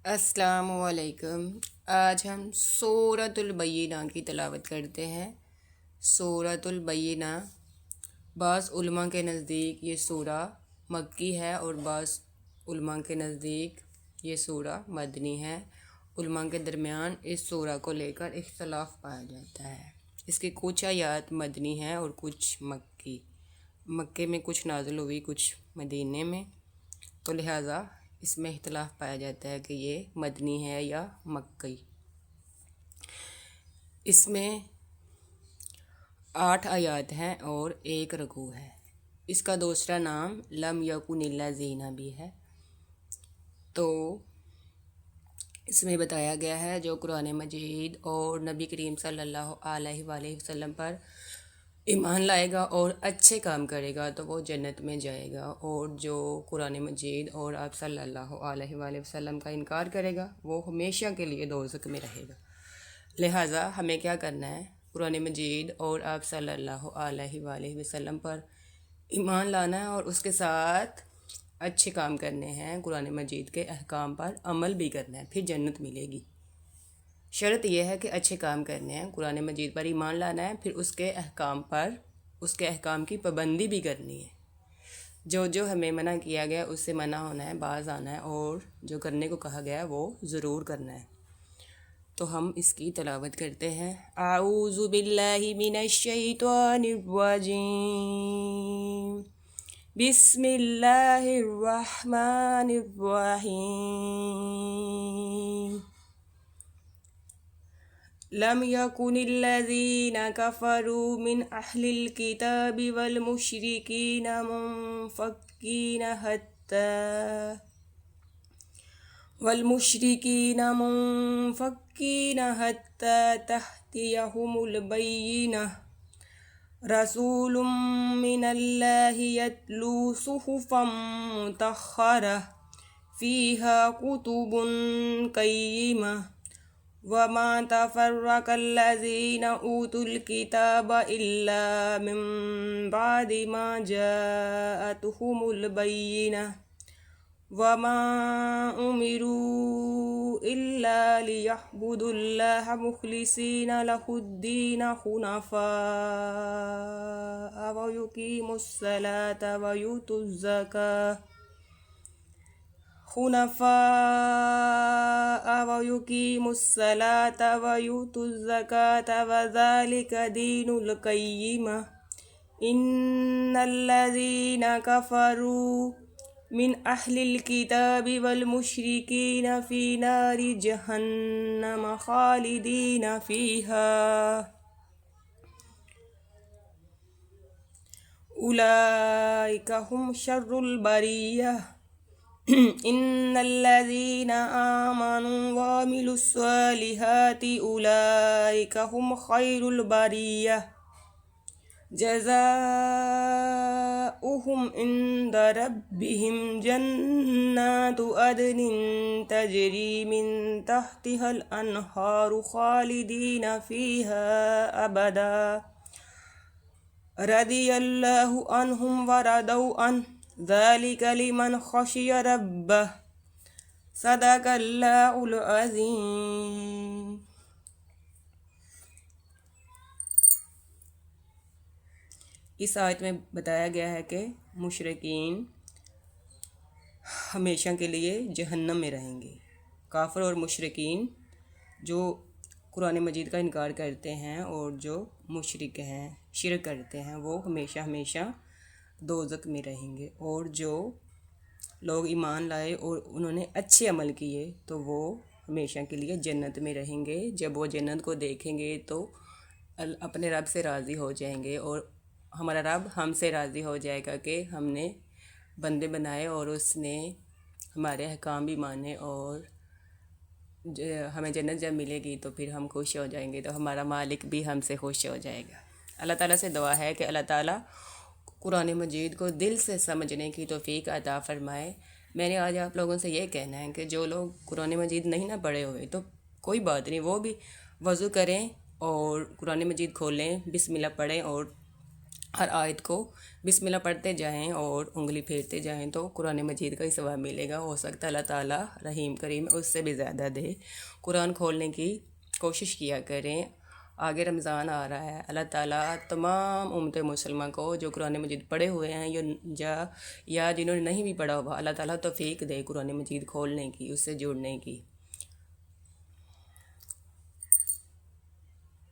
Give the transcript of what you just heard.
السلام علیکم۔ آج ہم سورۃ البینہ کی تلاوت کرتے ہیں۔ سورۃ البینہ، بعض علماء کے نزدیک یہ سورہ مکی ہے اور بعض علماء کے نزدیک یہ سورہ مدنی ہے۔ علماء کے درمیان اس سورہ کو لے کر اختلاف پایا جاتا ہے۔ اس کی کچھ آیات مدنی ہیں اور کچھ مکی۔ مکے میں کچھ نازل ہوئی، کچھ مدینے میں، تو لہٰذا اس میں اختلاف پایا جاتا ہے کہ یہ مدنی ہے یا مکی۔ اس میں 8 آیات ہیں اور 1 رکوع ہے۔ اس کا دوسرا نام لم یکن الذین بھی ہے۔ تو اس میں بتایا گیا ہے جو قرآن مجید اور نبی کریم صلی اللہ علیہ وآلہ وسلم پر ایمان لائے گا اور اچھے کام کرے گا تو وہ جنت میں جائے گا، اور جو قرآن مجید اور آپ صلی اللہ علیہ وآلہ وسلم کا انکار کرے گا وہ ہمیشہ کے لیے دوزخ میں رہے گا۔ لہٰذا ہمیں کیا کرنا ہے؟ قرآن مجید اور آپ صلی اللہ علیہ وآلہ وسلم پر ایمان لانا ہے اور اس کے ساتھ اچھے کام کرنے ہیں، قرآن مجید کے احکام پر عمل بھی کرنا ہے، پھر جنت ملے گی۔ شرط یہ ہے کہ اچھے کام کرنے ہیں، قرآن مجید پر ایمان لانا ہے، پھر اس کے احکام کی پابندی بھی کرنی ہے۔ جو ہمیں منع کیا گیا اس سے منع ہونا ہے، باز آنا ہے، اور جو کرنے کو کہا گیا ہے وہ ضرور کرنا ہے۔ تو ہم اس کی تلاوت کرتے ہیں۔ اعوذ باللہ من الشیطان الرجیم، بسم اللہ الرحمن الرحیم۔ لم يكن الذين كفروا من أهل الكتاب والمشركين حتى تأتيهم البينة، رسول من الله يتلو صحفا مطهرة فيها كتب قيمة، وما تفرق الذين أوتوا الكتاب إلا من بعد ما جاءتهم البينة، وما أمروا إلا ليعبدوا الله مخلصين له الدين حنفاء ويقيموا الصلاة ويؤتوا الزكاة وذلك دين القيمة، إن الذين كفروا من أهل الكتاب والمشركين في نار جهنم خالدين فيها، أولئك هم شر البرية، إن الذين آمنوا وعملوا الصالحات أولئك هم خير البرية، جزاؤهم عند ربهم جنات عدن تجري من تحتها الأنهار خالدين فيها أبدا، رضي الله عنهم ورضوا عنه، ذلك لمن خشي ربه، صدق اللہ العظیم۔ اس آیت میں بتایا گیا ہے کہ مشرکین ہمیشہ کے لیے جہنم میں رہیں گے۔ کافر اور مشرکین جو قرآن مجید کا انکار کرتے ہیں اور جو مشرک ہیں، شرک کرتے ہیں، وہ ہمیشہ ہمیشہ دوزخ میں رہیں گے، اور جو لوگ ایمان لائے اور انہوں نے اچھے عمل کیے تو وہ ہمیشہ کے لیے جنت میں رہیں گے۔ جب وہ جنت کو دیکھیں گے تو اپنے رب سے راضی ہو جائیں گے، اور ہمارا رب ہم سے راضی ہو جائے گا کہ ہم نے بندے بنائے اور اس نے ہمارے احکام بھی مانے، اور ہمیں جنت جب ملے گی تو پھر ہم خوش ہو جائیں گے، تو ہمارا مالک بھی ہم سے خوش ہو جائے گا۔ اللہ تعالیٰ سے دعا ہے کہ اللہ تعالیٰ قرآن مجید کو دل سے سمجھنے کی توفیق عطا فرمائے۔ میں نے آج آپ لوگوں سے یہ کہنا ہے کہ جو لوگ قرآن مجید نہیں نہ پڑھے ہوئے تو کوئی بات نہیں، وہ بھی وضو کریں اور قرآن مجید کھولیں، بسم اللہ پڑھیں اور ہر آیت کو بسم اللہ پڑھتے جائیں اور انگلی پھیرتے جائیں تو قرآن مجید کا ہی ثواب ملے گا. ہو سکتا ہے اللہ تعالیٰ رحیم کریم اس سے بھی زیادہ دے. قرآن کھولنے کی کوشش کیا کریں. آگے رمضان آ رہا ہے. اللہ تعالیٰ تمام امت مسلمہ کو جو قرآن مجید پڑھے ہوئے ہیں یا جنہوں نے نہیں بھی پڑھا ہوا، اللہ تعالیٰ توفیق دے قرآن مجید کھولنے کی، اس سے جڑنے کی.